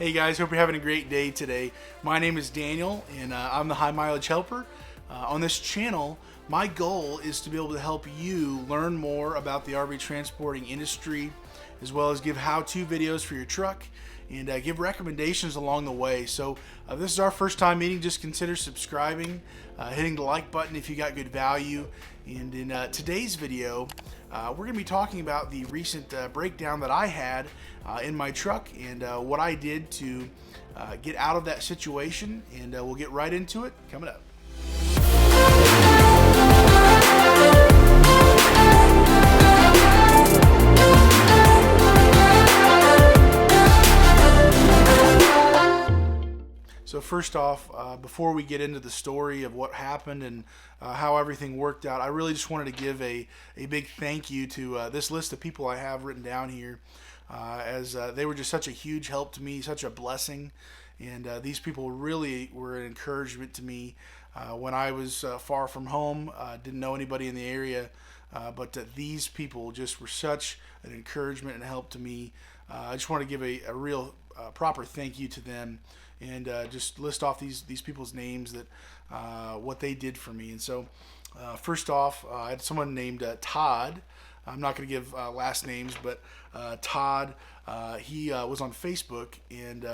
Hey guys, hope you're having a great day today. My name is Daniel, and I'm the High Mileage Helper. On this channel, my goal is to be able to help you learn more about the RV transporting industry, as well as give how-to videos for your truck and give recommendations along the way. So if this is our first time meeting, just consider subscribing, hitting the like button if you got good value. And in today's video, we're going to be talking about the recent breakdown that I had in my truck and what I did to get out of that situation, and we'll get right into it coming up. So first off, before we get into the story of what happened and how everything worked out, I really just wanted to give a big thank you to this list of people I have written down here, as they were just such a huge help to me, such a blessing, and these people really were an encouragement to me when I was far from home, didn't know anybody in the area, but these people just were such an encouragement and help to me. I just want to give a real proper thank you to them, and just list off these people's names, that what they did for me. And so first off, I had someone named Todd. I'm not going to give last names, but Todd, he was on Facebook, and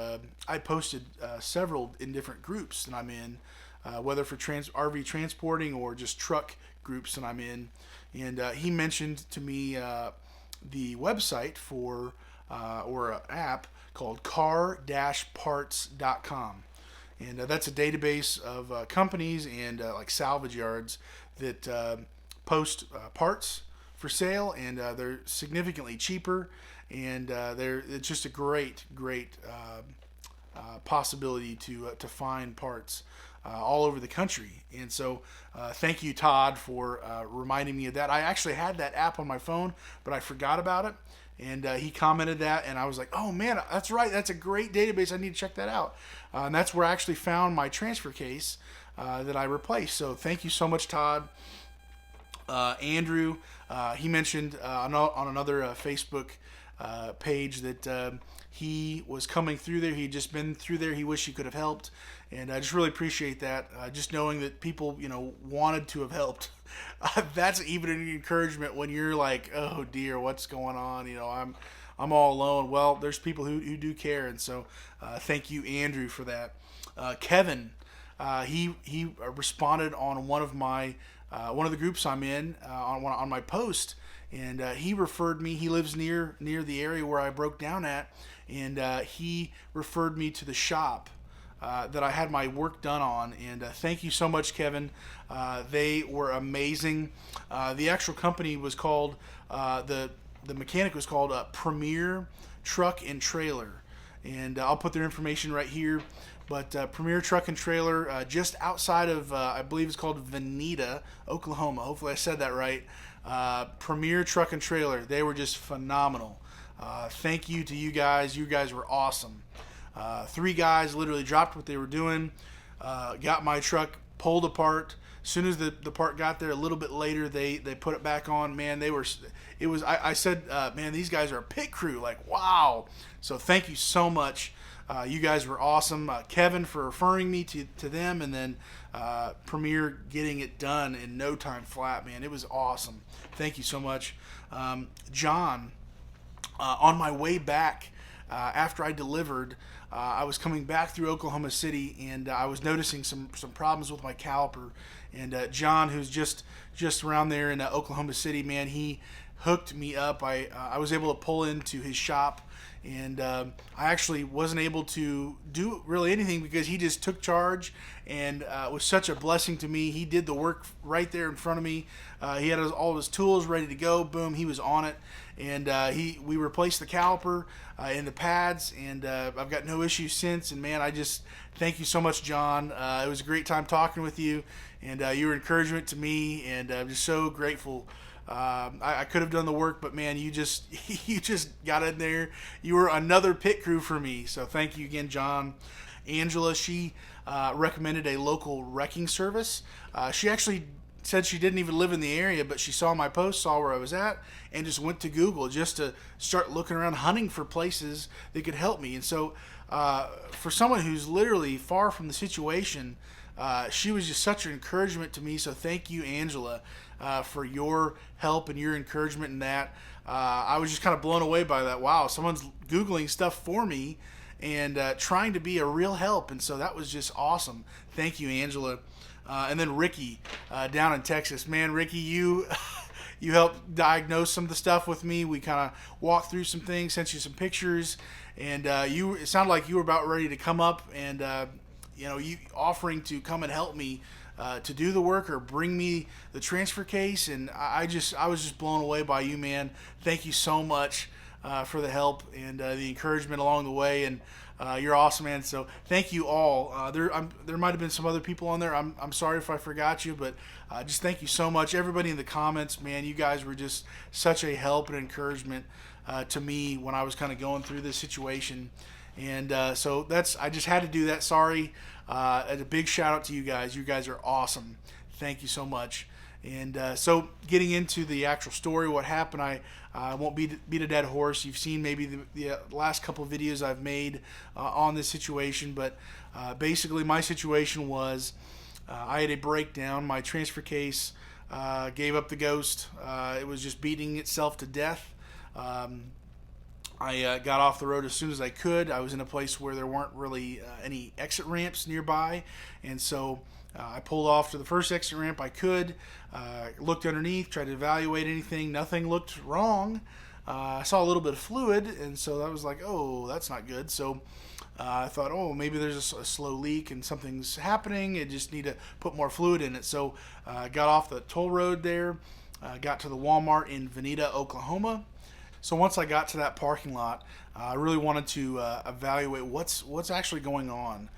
I posted several in different groups that I'm in, whether for RV transporting or just truck groups that I'm in. And he mentioned to me the website for or an app called car-parts.com, and that's a database of companies and like salvage yards that post parts for sale, and they're significantly cheaper, and it's just a great possibility to find parts all over the country. And so thank you, Todd, for reminding me of that. I actually had that app on my phone, but I forgot about it. And he commented that, and I was like, oh man, that's right, that's a great database, I need to check that out. And that's where I actually found my transfer case that I replaced. So thank you so much, Todd. Andrew, he mentioned on another Facebook page that he was coming through there. He'd just been through there. He wished he could have helped, and I just really appreciate that. Just knowing that people, wanted to have helped. That's even an encouragement when you're like, oh dear, what's going on? I'm all alone. Well, there's people who do care, and so thank you, Andrew, for that. Kevin, he responded on one of the groups I'm in on my post, and he referred me. He lives near the area where I broke down at, and he referred me to the shop that I had my work done on. And thank you so much, Kevin. They were amazing. The actual company was called the mechanic was called Premier Truck and Trailer, and I'll put their information right here. But Premier Truck and Trailer, just outside of, I believe it's called Veneta, Oklahoma. Hopefully I said that right. Premier Truck and Trailer. They were just phenomenal. Thank you to you guys. You guys were awesome. 3 guys literally dropped what they were doing, got my truck pulled apart. As soon as the part got there, a little bit later, they put it back on. Man, I said, man, these guys are a pit crew. Like, wow. So thank you so much. You guys were awesome. Kevin for referring me to them, and then Premier getting it done in no time flat. Man, it was awesome. Thank you so much. John, on my way back after I delivered, I was coming back through Oklahoma City, and I was noticing some problems with my caliper. And John, who's just around there in Oklahoma City, man, he hooked me up. I was able to pull into his shop, and I actually wasn't able to do really anything because he just took charge, and it was such a blessing to me. He did the work right there in front of me. He had all of his tools ready to go. Boom, he was on it, and we replaced the caliper and the pads, and I've got no issues since. And man, I just thank you so much, John. It was a great time talking with you, and you were encouragement to me, and I'm just so grateful. I could have done the work, but man, you just got in there. You were another pit crew for me. So thank you again, John. Angela, she recommended a local wrecking service. She actually said she didn't even live in the area, but she saw my post, saw where I was at, and just went to Google just to start looking around, hunting for places that could help me. And so for someone who's literally far from the situation, she was just such an encouragement to me. So thank you, Angela, for your help and your encouragement in that. I was just kind of blown away by that. Wow, someone's Googling stuff for me and trying to be a real help. And so that was just awesome. Thank you, Angela. And then Ricky down in Texas. Man, Ricky, you you helped diagnose some of the stuff with me. We kind of walked through some things, sent you some pictures, and it sounded like you were about ready to come up and you offering to come and help me to do the work or bring me the transfer case. And I was just blown away by you, man. Thank you so much for the help and the encouragement along the way. And you're awesome, man. So thank you all. There might have been some other people on there. I'm sorry if I forgot you, but just thank you so much. Everybody in the comments, man, you guys were just such a help and encouragement to me when I was kind of going through this situation. And so I just had to do that. Sorry. A big shout out to you guys. You guys are awesome. Thank you so much. And so getting into the actual story, what happened, I won't beat a dead horse. You've seen maybe the last couple of videos I've made on this situation, but basically my situation was I had a breakdown. My transfer case gave up the ghost. It was just beating itself to death. I got off the road as soon as I could. I was in a place where there weren't really any exit ramps nearby, and so I pulled off to the first exit ramp I could, looked underneath, tried to evaluate anything. Nothing looked wrong. I saw a little bit of fluid, and so I was like, oh, that's not good. So I thought, oh, maybe there's a slow leak and something's happening. I just need to put more fluid in it. So I got off the toll road there, got to the Walmart in Veneta, Oklahoma. So once I got to that parking lot, I really wanted to evaluate what's actually going on.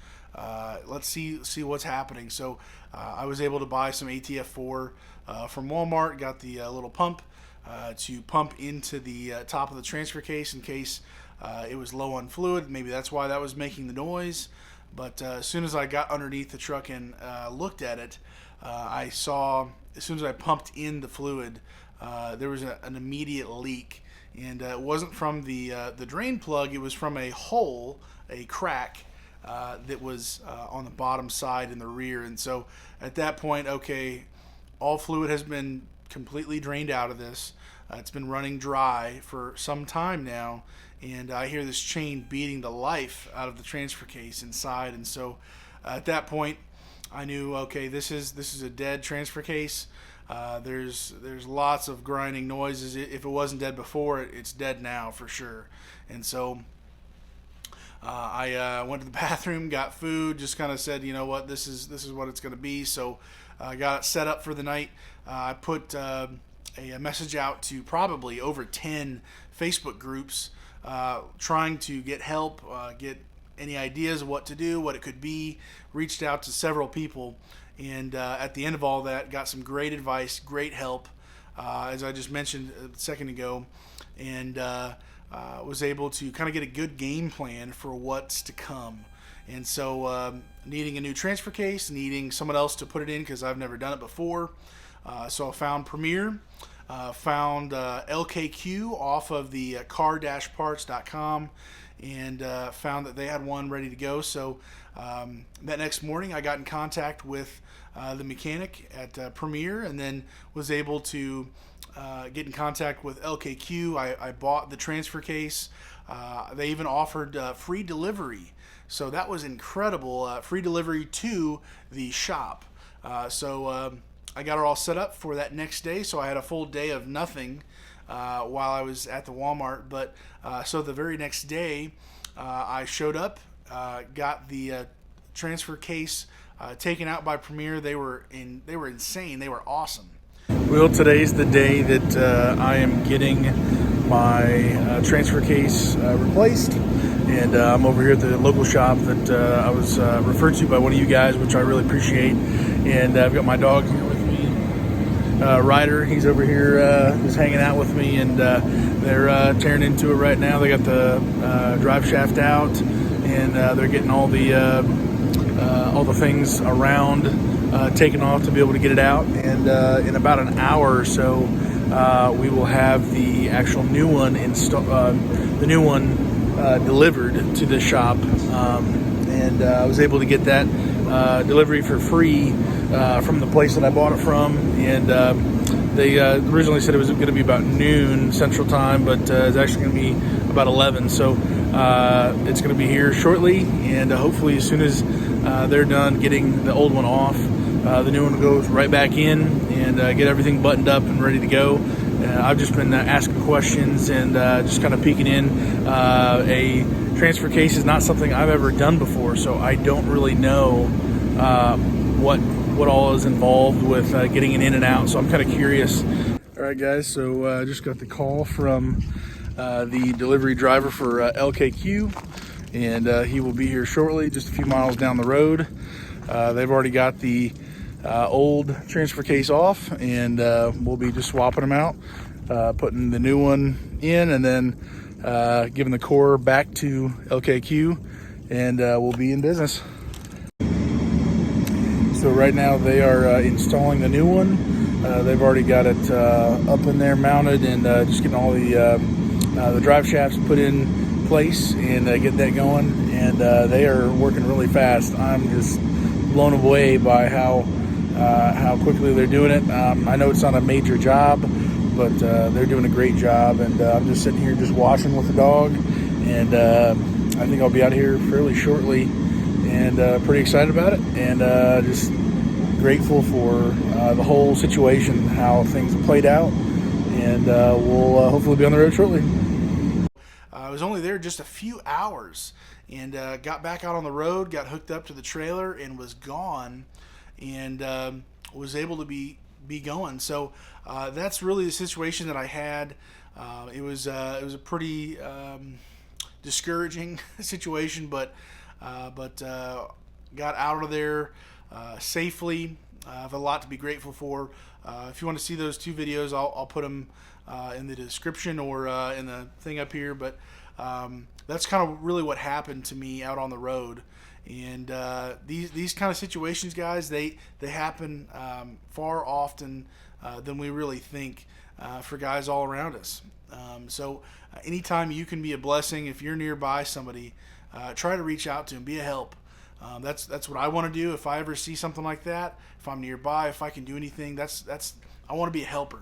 Let's see what's happening. So I was able to buy some ATF4 from Walmart. Got the little pump to pump into the top of the transfer case in case it was low on fluid. Maybe that's why that was making the noise. But as soon as I got underneath the truck and looked at it, I saw, as soon as I pumped in the fluid, there was an immediate leak. And it wasn't from the drain plug. It was from a hole, a crack that was on the bottom side in the rear. And so at that point, okay, all fluid has been completely drained out of this. It's been running dry for some time now, and I hear this chain beating the life out of the transfer case inside. And so at that point, I knew, okay, this is a dead transfer case. There's lots of grinding noises. If it wasn't dead before, it's dead now for sure. And so I went to the bathroom, got food, just kind of said, you know what, this is what it's going to be. So I got it set up for the night. I put a message out to probably over 10 Facebook groups, trying to get help, get any ideas of what to do, what it could be. Reached out to several people. And at the end of all that, got some great advice, great help, as I just mentioned a second ago, and was able to kind of get a good game plan for what's to come. And so needing a new transfer case, needing someone else to put it in because I've never done it before. So I found Premier, found LKQ off of the car-parts.com, and found that they had one ready to go. So that next morning I got in contact with the mechanic at Premier, and then was able to get in contact with LKQ. I bought the transfer case. They even offered free delivery, so that was incredible. Free delivery to the shop. So I got it all set up for that next day, so I had a full day of nothing while I was at the Walmart. But so the very next day, I showed up, got the transfer case taken out by Premier. They were insane. They were awesome. Well, today's the day that I am getting my transfer case replaced, and I'm over here at the local shop that I was referred to by one of you guys, which I really appreciate. And I've got my dog here with me, Ryder. He's over here just hanging out with me, and they're tearing into it right now. They got the drive shaft out, and they're getting all the things around taken off to be able to get it out. And in about an hour or so, we will have the actual new one delivered to the shop, and I was able to get that delivery for free from the place that I bought it from. And they originally said it was going to be about noon Central Time, but it's actually going to be about 11. So it's going to be here shortly, and hopefully as soon as they're done getting the old one off, the new one goes right back in and get everything buttoned up and ready to go. I've just been asking questions and just kind of peeking in. A transfer case is not something I've ever done before, so I don't really know what all is involved with getting it in and out. So I'm kind of curious. All right, guys. So I just got the call from the delivery driver for LKQ, and he will be here shortly, just a few miles down the road. They've already got the old transfer case off, and we'll be just swapping them out, putting the new one in, and then giving the core back to LKQ, and we'll be in business. So right now they are installing the new one. They've already got it up in there, mounted, and just getting all the drive shafts put in place and getting that going. And they are working really fast. I'm just blown away by how quickly they're doing it. I know it's not a major job, but they're doing a great job, and I'm just sitting here just watching with the dog, and I think I'll be out here fairly shortly, and pretty excited about it, and just grateful for the whole situation, how things have played out, and we'll hopefully be on the road shortly. I was only there just a few hours, and got back out on the road, got hooked up to the trailer, and was gone, and was able to be going. So that's really the situation that I had. It was a pretty discouraging situation, but got out of there safely. I have a lot to be grateful for. If you want to see those two videos, I'll put them in the description or in the thing up here. But that's kind of really what happened to me out on the road. And these kind of situations, guys, they happen far often than we really think for guys all around us. So anytime you can be a blessing, if you're nearby somebody, try to reach out to them, be a help. That's what I want to do. If I ever see something like that, if I'm nearby, if I can do anything, I want to be a helper.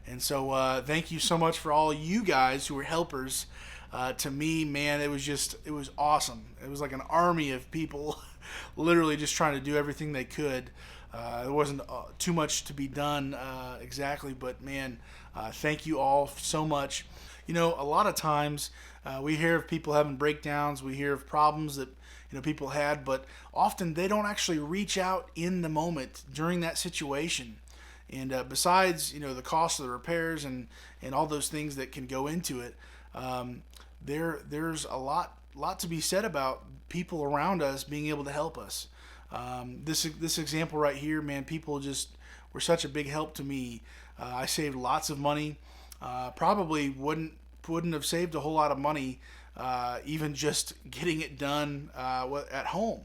And so thank you so much for all you guys who were helpers. To me, man, it was awesome. It was like an army of people literally just trying to do everything they could. There wasn't too much to be done exactly, but man, thank you all so much. You know, a lot of times we hear of people having breakdowns, we hear of problems that people had, but often they don't actually reach out in the moment during that situation. And besides, the cost of the repairs and all those things that can go into it, there's a lot to be said about people around us being able to help us. This example right here, man, people just were such a big help to me. I saved lots of money. Probably wouldn't have saved a whole lot of money, even just getting it done at home.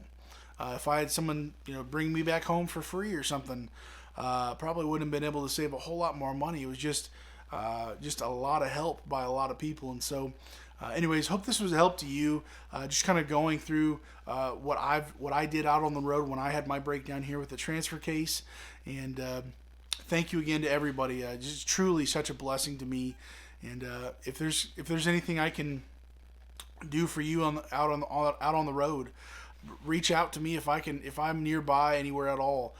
If I had someone bring me back home for free or something, probably wouldn't have been able to save a whole lot more money. It was just a lot of help by a lot of people. And so anyways, hope this was a help to you. Just kind of going through what I did out on the road when I had my breakdown here with the transfer case. And thank you again to everybody. Just truly such a blessing to me. And if there's anything I can do for you out on the road, reach out to me. If I'm nearby anywhere at all,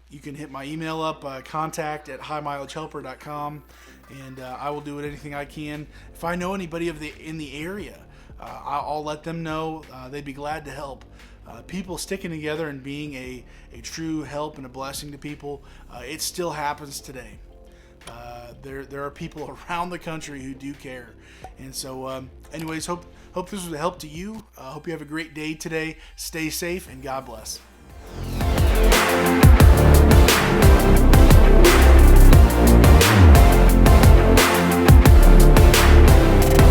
you can hit my email up, contact@HighMileageHelper.com, and I will do anything I can. If I know anybody in the area, I'll let them know. They'd be glad to help. People sticking together and being a true help and a blessing to people, it still happens today. There are people around the country who do care. And so anyways, hope this was a help to you. Hope you have a great day today. Stay safe, and God bless.